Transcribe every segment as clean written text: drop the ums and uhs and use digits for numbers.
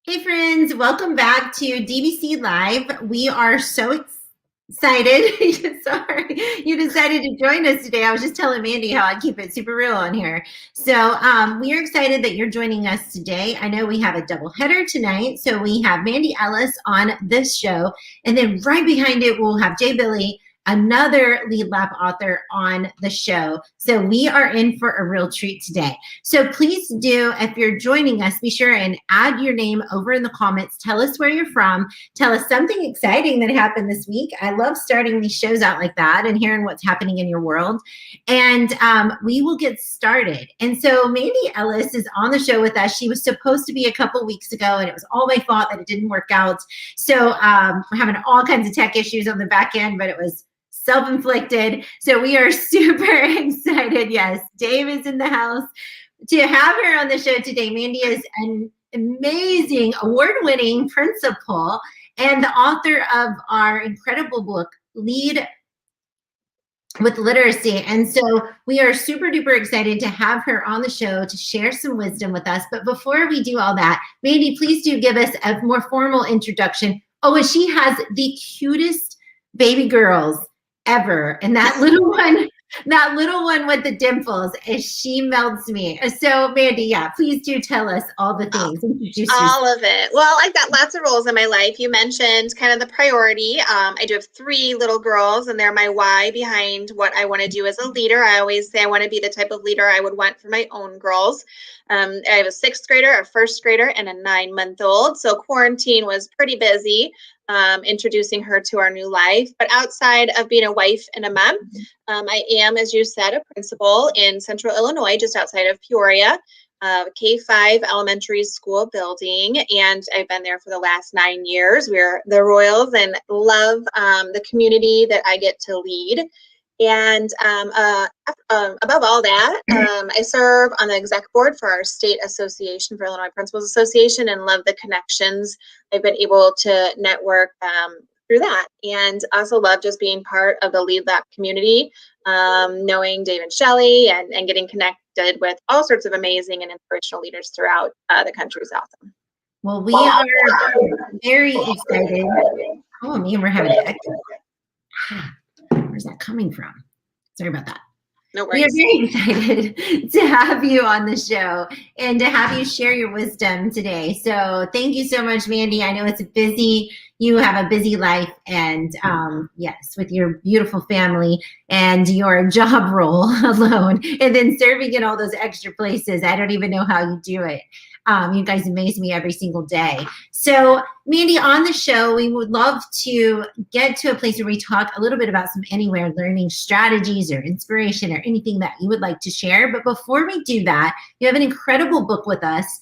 Hey friends, welcome back to DBC Live. We are so excited. Sorry, you decided to join us today. I was just telling Mandy how I keep it super real on here. So we are excited that you're joining us today. I know we have a double header tonight. So we have Mandy Ellis on this show, and then right behind it, we'll have Billy, another lead lab author on the show. So we are in for a real treat today. So please do, if you're joining us, be sure and add your name over in the comments. Tell us where you're from. Tell us something exciting that happened this week. I love starting these shows out like that and hearing what's happening in your world. And we will get started. And so Mandy Ellis is on the show with us. She was supposed to be a couple weeks ago, and it was all my fault that it didn't work out. So we're having all kinds of tech issues on the back end, but it was self-inflicted. So we are super excited. Yes, Dave is in the house to have her on the show today. Mandy is an amazing award-winning principal and the author of our incredible book, Lead with Literacy. And so we are super duper excited to have her on the show to share some wisdom with us. But before we do all that, Mandy, please do give us a more formal introduction. Oh, and she has the cutest baby girls ever. And that little one with the dimples, she melts me. So Mandy, yeah, please do tell us all the things. All of it. Well, I've got lots of roles in my life. You mentioned kind of the priority. I do have 3 little girls, and they're my why behind what I want to do as a leader. I always say I want to be the type of leader I would want for my own girls. I have a 6th grader, a 1st grader, and a 9-month-old. So quarantine was pretty busy. Introducing her to our new life. But outside of being a wife and a mom, I am, as you said, a principal in Central Illinois, just outside of Peoria, K-5 elementary school building. And I've been there for the last 9 years. We're the Royals and love the community that I get to lead. And above all that, I serve on the exec board for our state association, for Illinois Principals Association, and love the connections I've been able to network through that. And also love just being part of the Lead Lab community, knowing Dave and Shelley and getting connected with all sorts of amazing and inspirational leaders throughout the country is awesome. Well, we are very excited. Oh, man, we're having an echo. Where's that coming from? Sorry about that. No worries. We are very excited to have you on the show and to have you share your wisdom today. So thank you so much, Mandy. I know you have a busy life, and yes, with your beautiful family and your job role alone, and then serving in all those extra places. I don't even know how you do it. You guys amaze me every single day. So Mandy, on the show, we would love to get to a place where we talk a little bit about some anywhere learning strategies or inspiration or anything that you would like to share. But before we do that, you have an incredible book with us,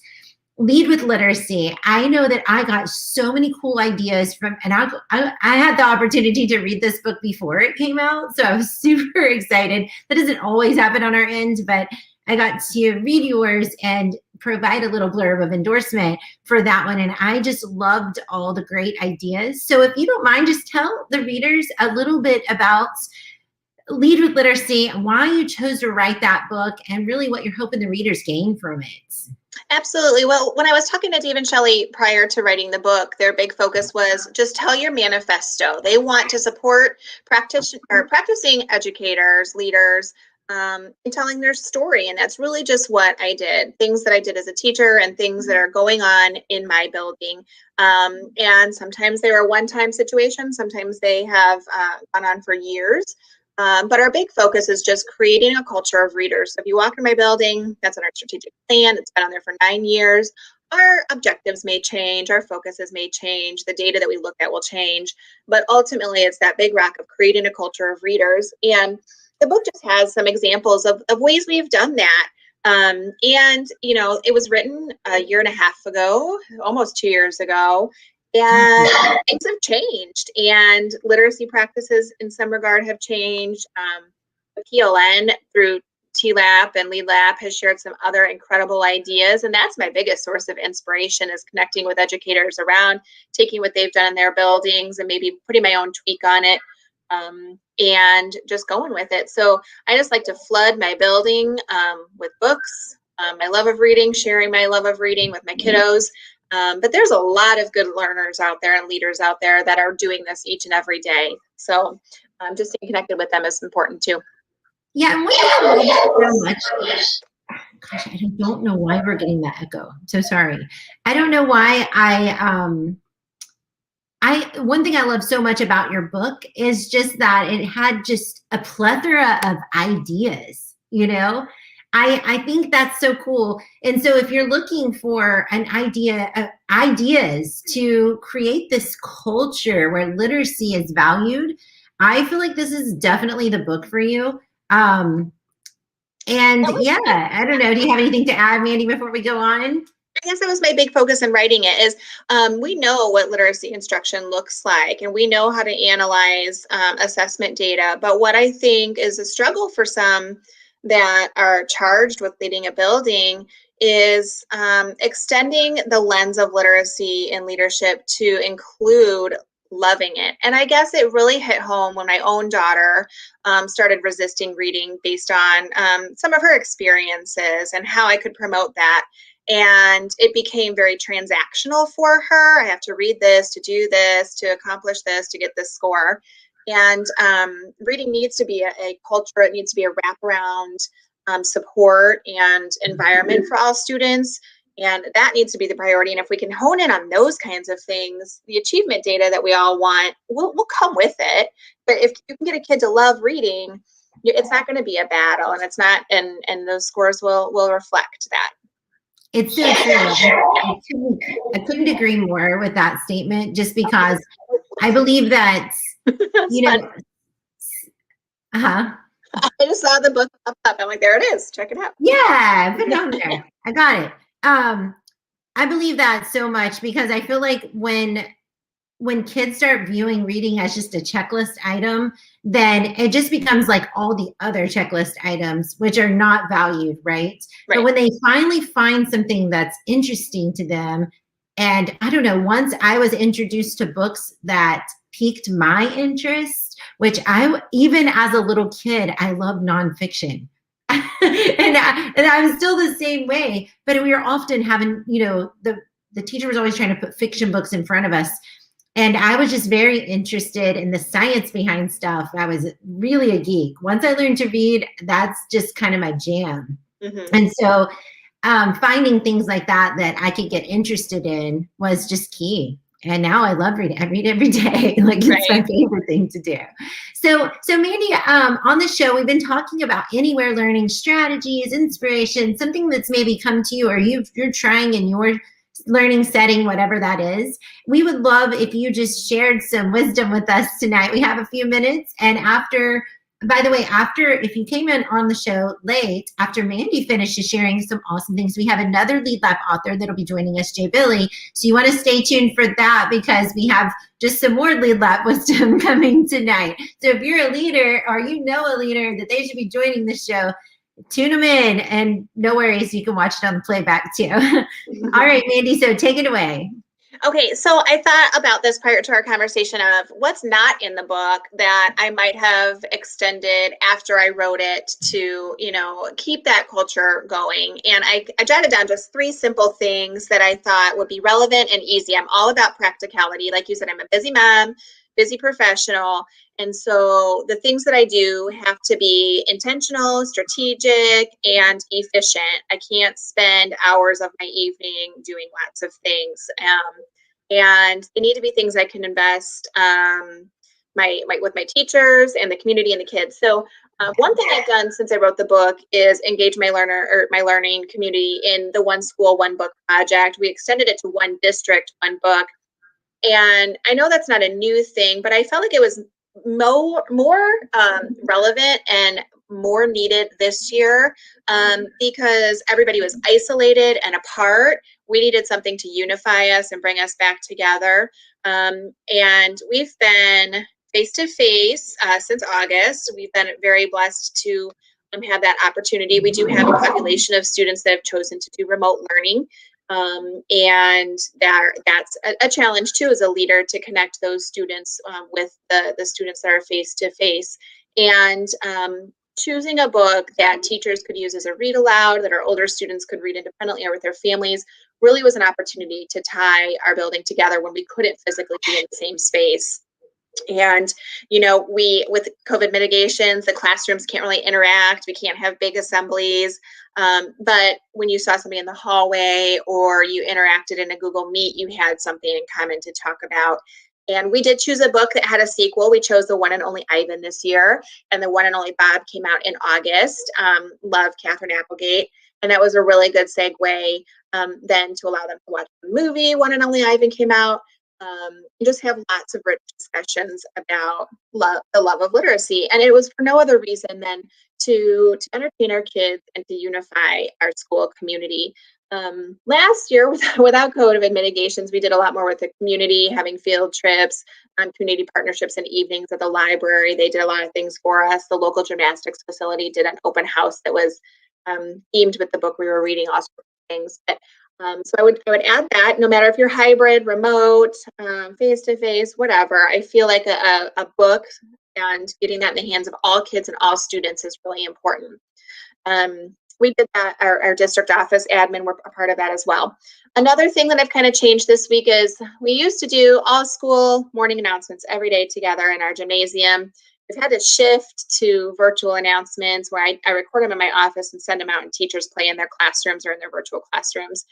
Lead with Literacy. I know that I got so many cool ideas from, and I had the opportunity to read this book before it came out. So I was super excited. That doesn't always happen on our end, but I got to read yours and provide a little blurb of endorsement for that one. And I just loved all the great ideas. So if you don't mind, just tell the readers a little bit about Lead with Literacy, why you chose to write that book, and really what you're hoping the readers gain from it. Absolutely. Well, when I was talking to Dave and Shelley prior to writing the book, their big focus was just tell your manifesto. They want to support practicing educators, leaders, in telling their story. And that's really just what I did, things that I did as a teacher and things that are going on in my building. And sometimes they are one-time situations. Sometimes they have gone on for years. But our big focus is just creating a culture of readers. So if you walk in my building, that's on our strategic plan. It's been on there for 9 years. Our objectives may change, our focuses may change, the data that we look at will change, but ultimately it's that big rock of creating a culture of readers. And the book just has some examples of ways we've done that. And, you know, it was written a year and a half ago, almost 2 years ago. And things have changed, and literacy practices in some regard have changed. The PLN through TLAP and LEADLAP has shared some other incredible ideas, and that's my biggest source of inspiration, is connecting with educators around taking what they've done in their buildings and maybe putting my own tweak on it, and just going with it. So I just like to flood my building with books. My love of reading, sharing my love of reading with my kiddos. But there's a lot of good learners out there and leaders out there that are doing this each and every day. So just staying connected with them is important too. Yeah, and one thing I love so much, gosh, I don't know why we're getting that echo. I'm so sorry. I don't know why one thing I love so much about your book is just that it had just a plethora of ideas, you know? I think that's so cool. And so if you're looking for an idea, ideas to create this culture where literacy is valued, I feel like this is definitely the book for you. And yeah, I don't know. Do you have anything to add, Mandy, before we go on? I guess that was my big focus in writing it is we know what literacy instruction looks like, and we know how to analyze assessment data. But what I think is a struggle for some that are charged with leading a building is extending the lens of literacy and leadership to include loving it. And I guess it really hit home when my own daughter started resisting reading based on some of her experiences and how I could promote that. And it became very transactional for her. I have to read this, to do this, to accomplish this, to get this score. And reading needs to be a culture. It needs to be a wraparound support and environment for all students. And that needs to be the priority. And if we can hone in on those kinds of things, the achievement data that we all want will come with it. But if you can get a kid to love reading, it's not going to be a battle, and it's not, and those scores will reflect that. It's so true. I couldn't agree more with that statement, just because I believe that, you know, I just saw the book pop up. I'm like, there it is. Check it out. Yeah, put it on there. I got it. I believe that so much, because I feel like when kids start viewing reading as just a checklist item, then it just becomes like all the other checklist items, which are not valued, right? But when they finally find something that's interesting to them, and I don't know, once I was introduced to books that piqued my interest, which even as a little kid, I love nonfiction. and I was still the same way, but we were often having, the teacher was always trying to put fiction books in front of us. And I was just very interested in the science behind stuff. I was really a geek. Once I learned to read, that's just kind of my jam. Mm-hmm. And so finding things like that I could get interested in was just key. And now I love reading. I read every day. Like, it's my favorite thing to do. So Mandy, on the show, we've been talking about anywhere learning strategies, inspiration, something that's maybe come to you or you're trying in your learning setting, whatever that is. We would love if you just shared some wisdom with us tonight. We have a few minutes. And by the way, if you came in on the show late, after Mandy finishes sharing some awesome things, we have another Lead Lab author that'll be joining us, Jay Billy. So you want to stay tuned for that, because we have just some more Lead Lab wisdom coming tonight. So if you're a leader or you know a leader that they should be joining the show, tune them in, and no worries, you can watch it on the playback too. All right, Mandy, so take it away. Okay, so I thought about this prior to our conversation of what's not in the book that I might have extended after I wrote it to, keep that culture going. And I jotted down just 3 simple things that I thought would be relevant and easy. I'm all about practicality. Like you said, I'm a busy mom, busy professional. And so the things that I do have to be intentional, strategic, and efficient. I can't spend hours of my evening doing lots of things. And they need to be things I can invest with my teachers and the community and the kids. So one thing I've done since I wrote the book is engage my learning community in the One School, One Book project. We extended it to one district, one book. And I know that's not a new thing, but I felt like it was more relevant and more needed this year because everybody was isolated and apart. We needed something to unify us and bring us back together. And we've been face-to-face since August. We've been very blessed to have that opportunity. We do have a population of students that have chosen to do remote learning. And that's a challenge too, as a leader, to connect those students with the students that are face to face. And choosing a book that teachers could use as a read aloud, that our older students could read independently or with their families, really was an opportunity to tie our building together when we couldn't physically be in the same space. And, we, with COVID mitigations, the classrooms can't really interact. We can't have big assemblies. But when you saw somebody in the hallway or you interacted in a Google Meet, you had something in common to talk about. And we did choose a book that had a sequel. We chose The One and Only Ivan this year, and The One and Only Bob came out in August. Love Catherine Applegate. And that was a really good segue then to allow them to watch the movie. One and Only Ivan came out. Just have lots of rich discussions about the love of literacy. And it was for no other reason than to entertain our kids and to unify our school community. Last year, without COVID mitigations, we did a lot more with the community, having field trips, community partnerships and evenings at the library. They did a lot of things for us. The local gymnastics facility did an open house that was themed with the book we were reading, all sorts of things. But, so I would add that no matter if you're hybrid, remote, face-to-face, whatever, I feel like a book and getting that in the hands of all kids and all students is really important. We did that, our district office admin were a part of that as well. Another thing that I've kind of changed this week is we used to do all school morning announcements every day together in our gymnasium. We've had to shift to virtual announcements where I record them in my office and send them out and teachers play in their classrooms or in their virtual classrooms.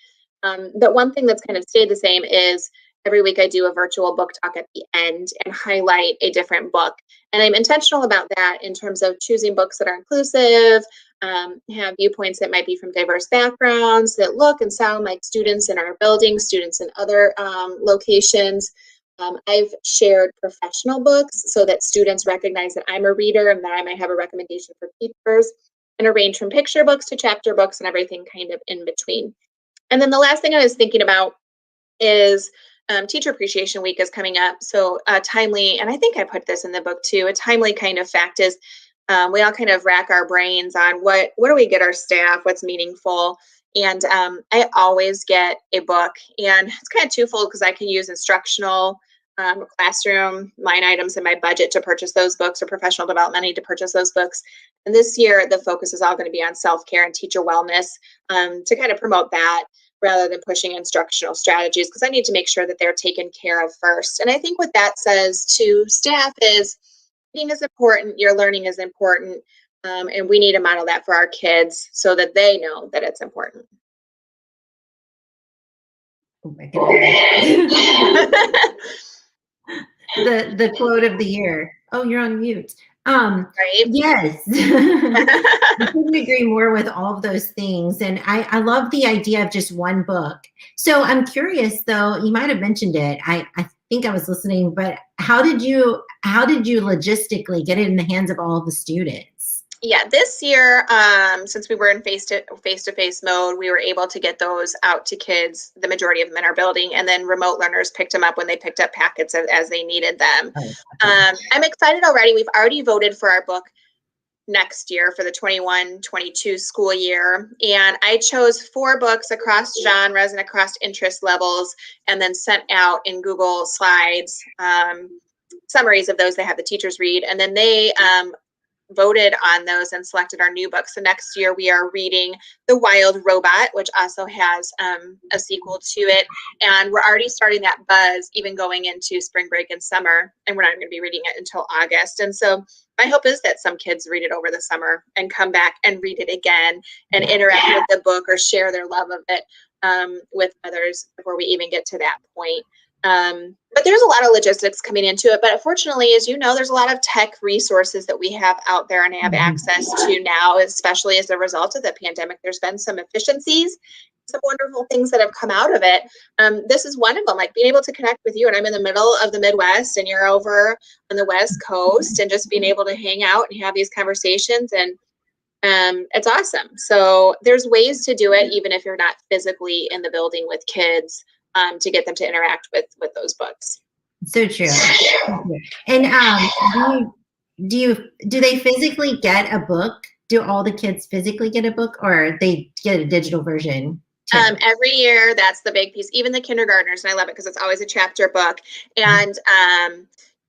But one thing that's kind of stayed the same is every week I do a virtual book talk at the end and highlight a different book. And I'm intentional about that in terms of choosing books that are inclusive, have viewpoints that might be from diverse backgrounds, that look and sound like students in our building, students in other locations. I've shared professional books so that students recognize that I'm a reader and that I might have a recommendation for teachers, and arrange from picture books to chapter books and everything kind of in between. And then the last thing I was thinking about is Teacher Appreciation Week is coming up. So timely, and I think I put this in the book too, a timely kind of fact is we all kind of rack our brains on what do we get our staff, what's meaningful. And I always get a book, and it's kind of twofold because I can use instructional classroom line items in my budget to purchase those books, or professional development money to purchase those books. And this year, the focus is all going to be on self-care and teacher wellness to kind of promote that rather than pushing instructional strategies, because I need to make sure that they're taken care of first. And I think what that says to staff is reading is important, your learning is important, and we need to model that for our kids so that they know that it's important. Oh my goodness. the quote of the year. Oh, you're on mute. Right? Yes. I couldn't agree more with all of those things. And I love the idea of just one book. So I'm curious though, you might have mentioned it. I think I was listening, but how did you logistically get it in the hands of all the students? Yeah, this year, since we were in face-to-face mode, we were able to get those out to kids, the majority of them in our building, and then remote learners picked them up when they picked up packets as they needed them. I'm excited already. We've already voted for our book next year for the 21-22 school year. And I chose 4 books across genres and across interest levels, and then sent out in Google Slides summaries of those they have the teachers read. And then they voted on those and selected our new book. So next year we are reading The Wild Robot, which also has a sequel to it. And we're already starting that buzz, even going into spring break and summer. And we're not going to be reading it until August. And so my hope is that some kids read it over the summer and come back and read it again and interact with the book or share their love of it with others before we even get to that point. But there's a lot of logistics coming into it. But fortunately, as you know, there's a lot of tech resources that we have out there and have access to now, especially as a result of the pandemic. There's been some efficiencies, some wonderful things that have come out of it. This is one of them, like being able to connect with you. And I'm in the middle of the Midwest and you're over on the West Coast, and just being able to hang out and have these conversations. And it's awesome. So there's ways to do it, even if you're not physically in the building with kids, to get them to interact with those books. So true. And do they physically get a book? Do all the kids physically get a book, or they get a digital version? Every year, that's the big piece. Even the kindergartners, and I love it because it's always a chapter book. And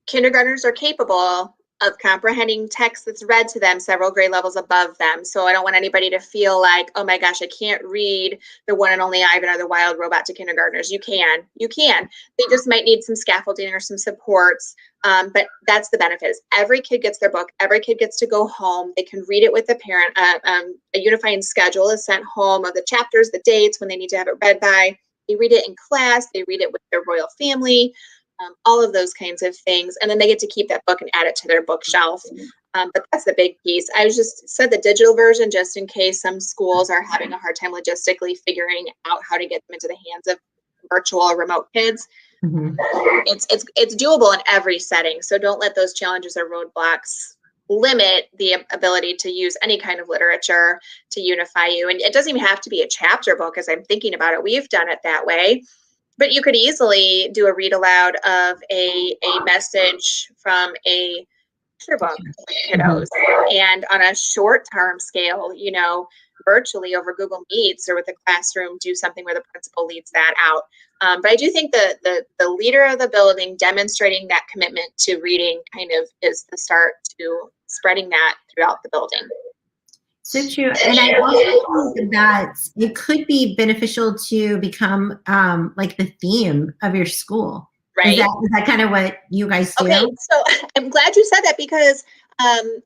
kindergartners are capable of comprehending text that's read to them several grade levels above them. So I don't want anybody to feel like, oh my gosh, I can't read The One and Only Ivan or The Wild Robot to kindergartners. You can. They just might need some scaffolding or some supports. But that's the benefit is every kid gets their book. Every kid gets to go home. They can read it with the parent. A unifying schedule is sent home of the chapters, the dates, when they need to have it read by. They read it in class. They read it with their royal family. All of those kinds of things. And then they get to keep that book and add it to their bookshelf. But that's the big piece. I just said the digital version, just in case some schools are having a hard time logistically figuring out how to get them into the hands of virtual or remote kids. Mm-hmm. It's doable in every setting. So don't let those challenges or roadblocks limit the ability to use any kind of literature to unify you. And it doesn't even have to be a chapter book, as I'm thinking about it. We've done it that way. But you could easily do a read aloud of a message from a picture book for kiddos. And on a short term scale, virtually over Google Meets or with a classroom, do something where the principal leads that out. But I do think the leader of the building demonstrating that commitment to reading kind of is the start to spreading that throughout the building. So true. And I also think that it could be beneficial to become like the theme of your school. Right. Is that kind of what you guys do? Okay, so I'm glad you said that because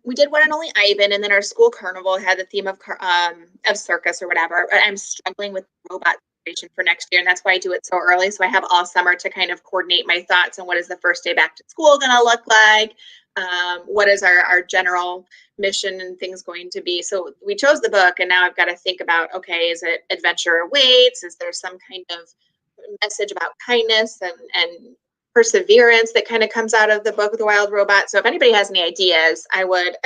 we did One and Only Ivan, and then our school carnival had the theme of circus or whatever. But I'm struggling with robot creation for next year, and that's why I do it so early. So I have all summer to kind of coordinate my thoughts on what is the first day back to school going to look like. What is our general mission and things going to be? So we chose the book, and now I've got to think about, okay, is it adventure awaits? Is there some kind of message about kindness and perseverance that kind of comes out of the book of The Wild Robot? So if anybody has any ideas, I would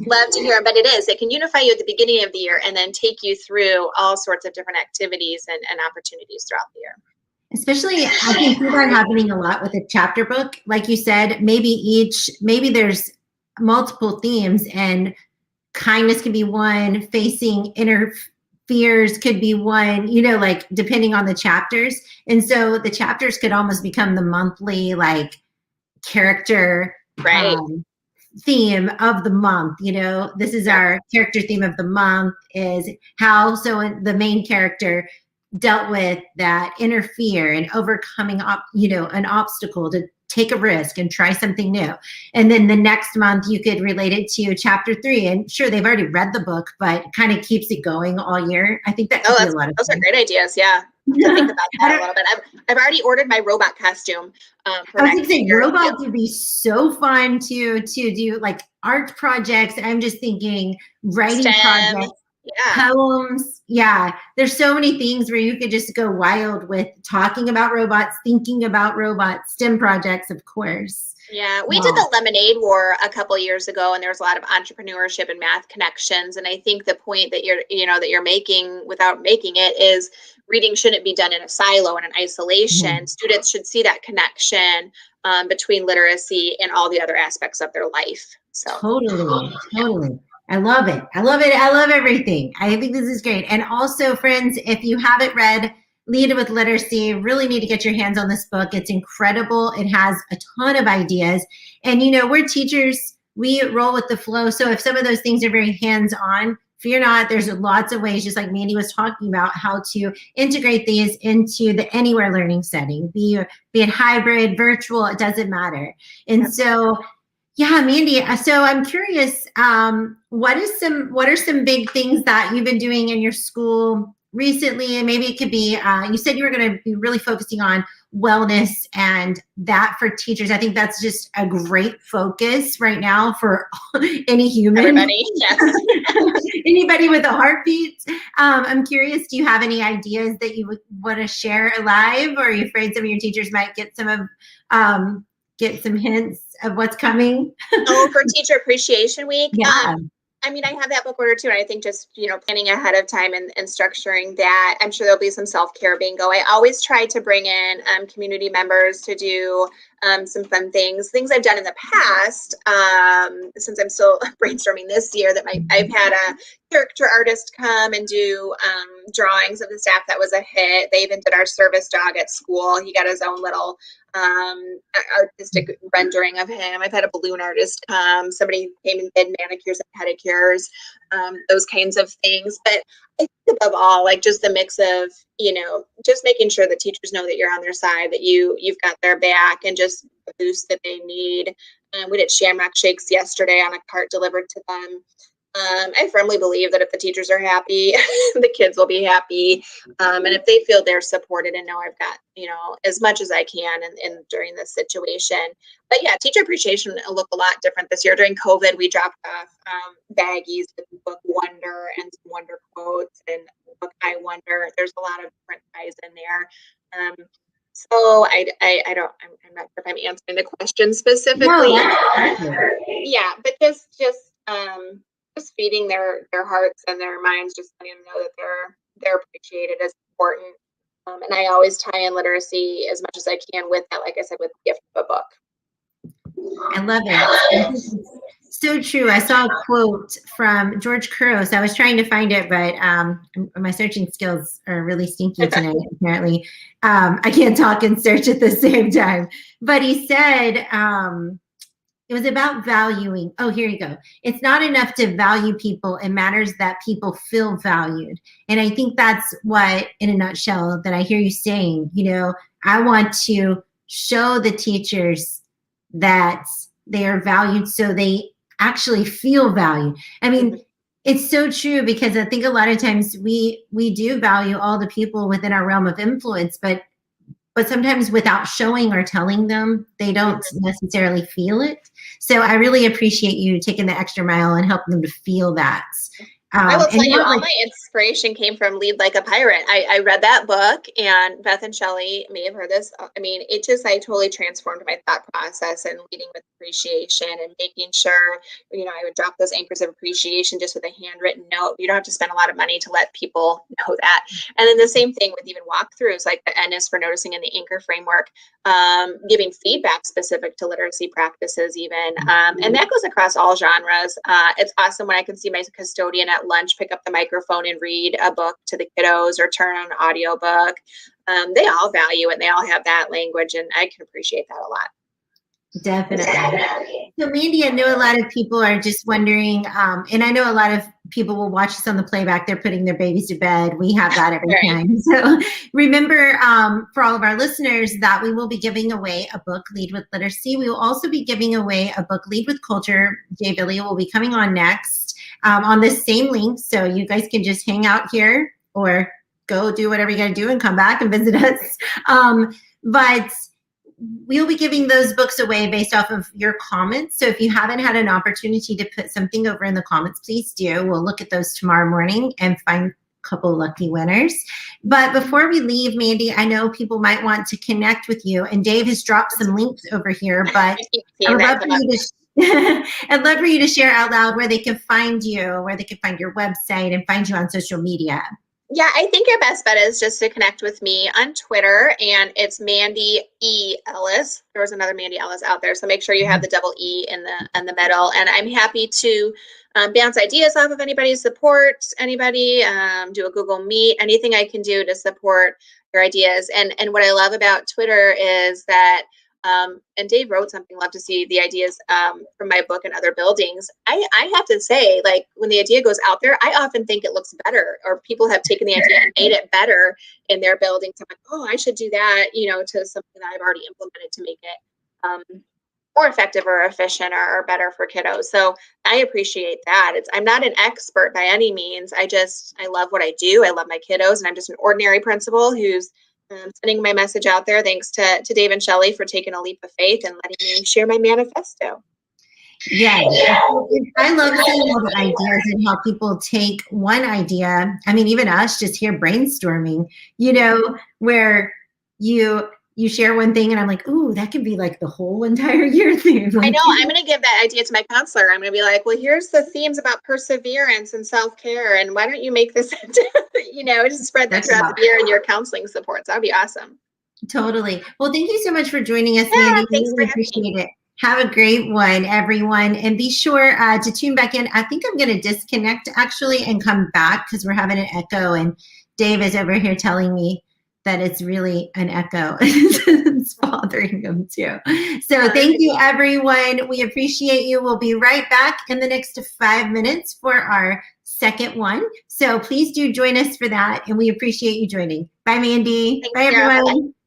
love to hear them. But it can unify you at the beginning of the year and then take you through all sorts of different activities and opportunities throughout the year. Especially, I can see that happening a lot with a chapter book. Like you said, maybe there's multiple themes, and kindness can be one, facing inner fears could be one, like depending on the chapters. And so the chapters could almost become the monthly like character theme of the month. This is our character theme of the month, is how the main character dealt with that inner fear and overcoming an obstacle to take a risk and try something new. And then the next month you could relate it to chapter 3. And sure, they've already read the book, but kind of keeps it going all year. I think that could be a lot of those fun. are great ideas. Yeah. To think about that a little bit. I've already ordered my robot costume. I was going to say robot would be so fun to do like art projects. I'm just thinking writing projects. Poems. Yeah. There's so many things where you could just go wild with talking about robots, thinking about robots, STEM projects, of course. Yeah. We did the Lemonade War a couple years ago, and there was a lot of entrepreneurship and math connections. And I think the point that you're making without making it is reading shouldn't be done in a silo and in isolation. Mm-hmm. Students should see that connection between literacy and all the other aspects of their life. So Totally. I love it. I love everything. I think this is great. And also, friends, if you haven't read Lead with Literacy, really need to get your hands on this book. It's incredible. It has a ton of ideas. And, we're teachers. We roll with the flow. So if some of those things are very hands-on, fear not. There's lots of ways, just like Mandy was talking about, how to integrate these into the anywhere learning setting, be it hybrid, virtual, it doesn't matter. And so, yeah, Mandy. So I'm curious, what are some big things that you've been doing in your school recently? And maybe it could be, you said you were going to be really focusing on wellness and that for teachers. I think that's just a great focus right now for any human. Everybody, yes. Anybody with a heartbeat. I'm curious, do you have any ideas that you would want to share live, or are you afraid some of your teachers might get some hints of what's coming? For Teacher Appreciation Week? Yeah. I mean, I have that book order too. And I think just, planning ahead of time and structuring that, I'm sure there'll be some self-care bingo. I always try to bring in community members to do some fun things I've done in the past, since I'm still brainstorming this year, that I've had a character artist come and do drawings of the staff. That was a hit. They even did our service dog at school. He got his own little artistic rendering of him. I've had a balloon artist come. Somebody came and did manicures and pedicures, those kinds of things. But I think above all, like just the mix of, just making sure that teachers know that you're on their side, that you've got their back, and just the boost that they need. We did shamrock shakes yesterday on a cart delivered to them. I firmly believe that if the teachers are happy, the kids will be happy. And if they feel they're supported and know I've got, as much as I can in during this situation. But yeah, teacher appreciation will look a lot different this year. During COVID, we dropped off baggies with the book Wonder and some Wonder quotes, and the book I Wonder. There's a lot of different guys in there. So I'm not sure if I'm answering the question specifically. No. Yeah, but just feeding their hearts and their minds, just letting them know that they're appreciated is important. And I always tie in literacy as much as I can with that, like I said, with the gift of a book. I love it. So true. I saw a quote from George Couros. I was trying to find it, but my searching skills are really stinky tonight, apparently. I can't talk and search at the same time. But he said, it was about valuing. Oh, here you go. It's not enough to value people. It matters that people feel valued. And I think that's what, in a nutshell, that I hear you saying. I want to show the teachers that they are valued, so they actually feel valued. I mean, it's so true, because I think a lot of times we do value all the people within our realm of influence, but sometimes without showing or telling them, they don't necessarily feel it. So I really appreciate you taking the extra mile and helping them to feel that. I will tell you, all my inspiration came from Lead Like a Pirate. I read that book, and Beth and Shelley may have heard this. I mean, I totally transformed my thought process, and leading with appreciation and making sure, I would drop those anchors of appreciation just with a handwritten note. You don't have to spend a lot of money to let people know that. And then the same thing with even walkthroughs, like the N is for noticing in the anchor framework, giving feedback specific to literacy practices even. And that goes across all genres. It's awesome when I can see my custodian at lunch pick up the microphone and read a book to the kiddos, or turn on an audiobook. They all value it, and they all have that language, and I can appreciate that a lot. Definitely. So Mandy, I know a lot of people are just wondering, and I know a lot of people will watch this on the playback. They're putting their babies to bed. We have that every time. So remember, for all of our listeners, that we will be giving away a book, Lead with Literacy. We will also be giving away a book, Lead with Culture. Jay Billy will be coming on next on this same link. So you guys can just hang out here or go do whatever you got to do and come back and visit us. But we'll be giving those books away based off of your comments. So if you haven't had an opportunity to put something over in the comments, please do. We'll look at those tomorrow morning and find a couple lucky winners. But before we leave, Mandy, I know people might want to connect with you, and Dave has dropped some links over here, but I'd love for you to share out loud where they can find you, where they can find your website and find you on social media. Yeah, I think your best bet is just to connect with me on Twitter, and it's Mandy E. Ellis. There was another Mandy Ellis out there, so make sure you have the double E in the middle. And I'm happy to bounce ideas off of anybody, support anybody, do a Google Meet, anything I can do to support your ideas. And what I love about Twitter is that, and Dave wrote something, love to see the ideas from my book and other buildings. I have to say, like, when the idea goes out there, I often think it looks better, or people have taken the idea and made it better in their buildings. I'm like, oh, I should do that, to something that I've already implemented to make it more effective or efficient or better for kiddos. So I appreciate that. I'm not an expert by any means. I love what I do. I love my kiddos, and I'm just an ordinary principal who's sending my message out there. Thanks to Dave and Shelley for taking a leap of faith and letting me share my manifesto. Yeah, I love seeing all the ideas and how people take one idea. I mean, even us just here brainstorming, where you you share one thing and I'm like, ooh, that could be like the whole entire year theme. I Like, know. I'm going to give that idea to my counselor. I'm going to be like, well, here's the themes about perseverance and self-care. And why don't you make this, just spread that throughout the year in your counseling supports. That would be awesome. Totally. Well, thank you so much for joining us, Yeah, Mandy. We thanks for really having appreciate me. it. Have a great one, everyone. And be sure to tune back in. I think I'm going to disconnect actually and come back because we're having an echo. And Dave is over here telling me that it's really an echo. It's bothering him too. So thank you, everyone. We appreciate you. We'll be right back in the next 5 minutes for our second one. So please do join us for that. And we appreciate you joining. Bye, Mandy. Thanks, Bye, Sarah. everyone. Bye-bye.